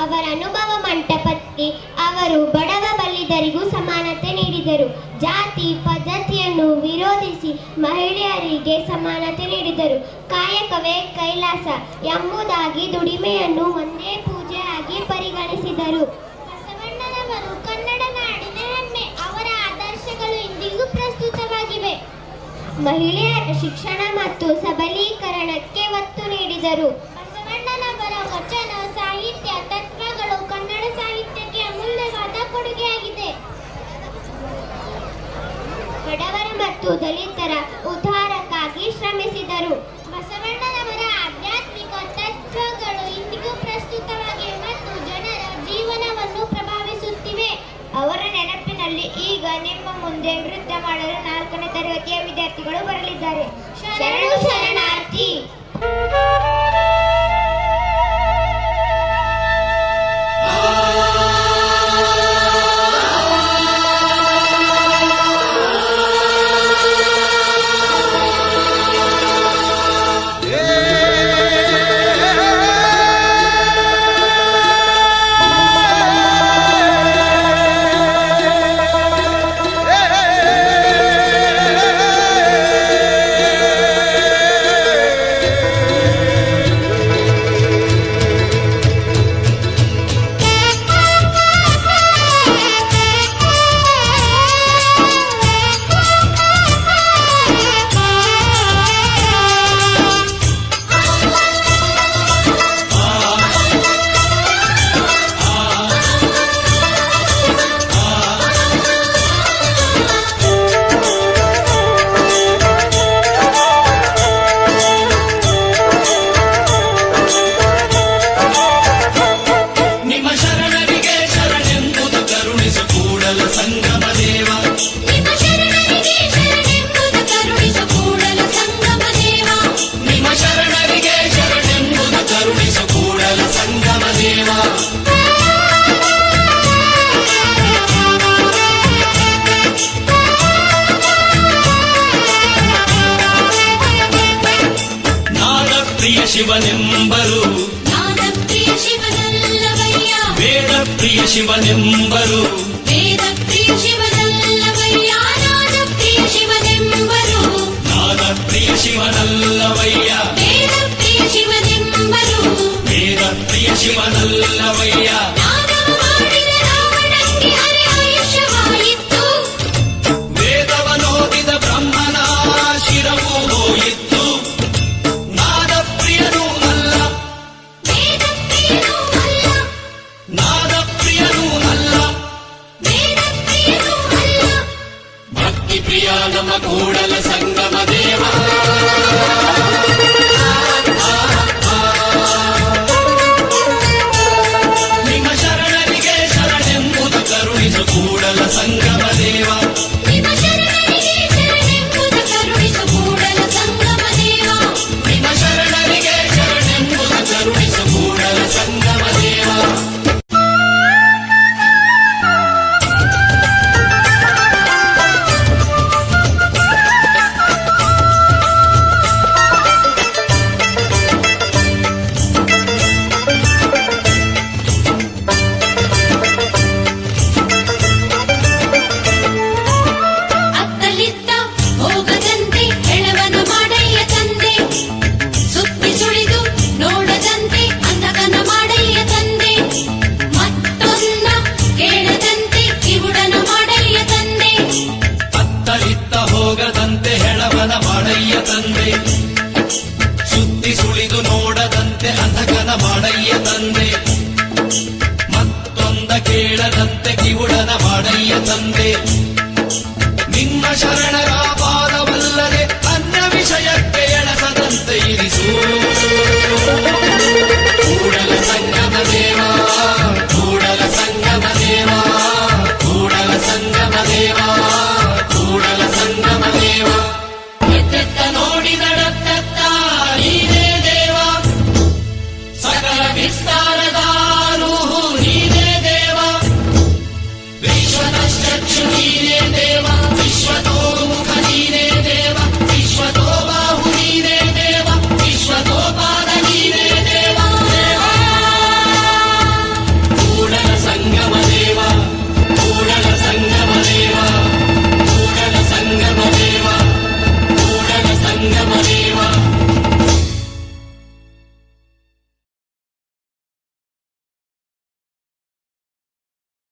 ಅವರ ಅನುಭವ ಮಂಟಪಕ್ಕೆ ಅವರು ಬಡವ ಬಲ್ಲಿದರಿಗೂ ಸಮಾನತೆ ನೀಡಿದರು. ಜಾತಿ ಪದ್ಧತಿಯನ್ನು ವಿರೋಧಿಸಿ ಮಹಿಳೆಯರಿಗೆ ಸಮಾನತೆ ನೀಡಿದರು. ಕಾಯಕವೇ ಕೈಲಾಸ ಎಂಬುದಾಗಿ ದುಡಿಮೆಯನ್ನು ಒಂದೇ ಪೂಜೆಯಾಗಿ ಪರಿಗಣಿಸಿದರು. ಬಸವಣ್ಣನವರು ಕನ್ನಡ ನಾಡಿನ ಹೆಮ್ಮೆ. ಅವರ ಆದರ್ಶಗಳು ಇಂದಿಗೂ ಪ್ರಸ್ತುತವಾಗಿವೆ. ಮಹಿಳೆಯರ ಶಿಕ್ಷಣ ಮತ್ತು ಸಬಲೀಕರಣಕ್ಕೆ ಒತ್ತು ನೀಡಿದರು. ಬಸವಣ್ಣನವರ ವಚನ ಸಾಹಿತ್ಯ ತತ್ವಗಳು ಕನ್ನಡ ಸಾಹಿತ್ಯಕ್ಕೆ ಅಮೂಲ್ಯವಾದ ಕೊಡುಗೆಯಾಗಿದೆ. ಬಡವರ ಮತ್ತು ದಲಿತರ ಉದ್ಧಾರಕ್ಕಾಗಿ ಶ್ರಮಿಸಿದರು. ಬಸವಣ್ಣನವರ ಆಧ್ಯಾತ್ಮಿಕ ತತ್ವಗಳು ಇಂದಿಗೂ ಪ್ರಸ್ತುತವಾಗಿವೆ ಮತ್ತು ಜನರ ಜೀವನವನ್ನು ಪ್ರಭಾವಿಸುತ್ತಿವೆ. ಅವರ ನೆನಪಿನಲ್ಲಿ ಈಗ ನಿಮ್ಮ ಮುಂದೆ ನೃತ್ಯ ಮಾಡಲು 4ನೇ ತರಗತಿಯ ವಿದ್ಯಾರ್ಥಿಗಳು ಬರಲಿದ್ದಾರೆ. ಶರಣು ಶರಣಾರ್ಥಿ. ಶಿವನೆಂಬರು ನಾದಪ್ರಿಯ ಶಿವನಲ್ಲವಯ್ಯ, ವೇದಪ್ರಿಯ ಶಿವನೆಂಬರು ವೇದಪ್ರಿಯ ಶಿವನಲ್ಲವಯ್ಯ, ನಾದಪ್ರಿಯ ಶಿವನೆಂಬರು ನಾದಪ್ರಿಯ ಶಿವನಲ್ಲವಯ್ಯ, ವೇದಪ್ರಿಯ ಶಿವನೆಂಬರು ವೇದಪ್ರಿಯ ಶಿವನಲ್ಲವಯ್ಯ. ನಾದ ಮಾಡಿದ ರಾವಣಕ್ಕೆ ಅರೆ ಆಯುಷ್ಯವಾಯಿತು, ವೇದವನೋದಿದ ಬ್ರಹ್ಮನ ಶಿರವು ಹೋಯಿತು. ಪ್ರಿಯ ನಮ್ಮ ಕೂಡಲ ಸಂಗಮ ದೇವ, ನಿಮ್ಮ ಶರಣರಿಗೆ ಶರಣೆಂಬುದು ಕರುಣಿಸು ಕೂಡಲ ಸಂಗಮ ದೇವ, ನಿಮ್ಮ ಶರಣರಿಗೆ ಶರಣೆಂಬುದು ಕರುಣಿಸು ಕೂಡಲ ಸಂಗಮ ದೇವ, ನಿಮ್ಮ ಶರಣರಿಗೆ ಶರಣೆಂಬುದು ಕರುಣಿಸು ಕೂಡಲ ಸಂಗಮ ದೇವ. ಹೋಗದಂತೆ ಹೆಳವನ ಮಾಡಯ್ಯ ತಂದೆ, ಸುತ್ತಿ ಸುಳಿದು ನೋಡದಂತೆ ಅಂಧಕನ ಮಾಡಯ್ಯ ತಂದೆ, ಮತ್ತೊಂದ ಕೇಳದಂತೆ ಕಿವುಡನ ಮಾಡಯ್ಯ ತಂದೆ.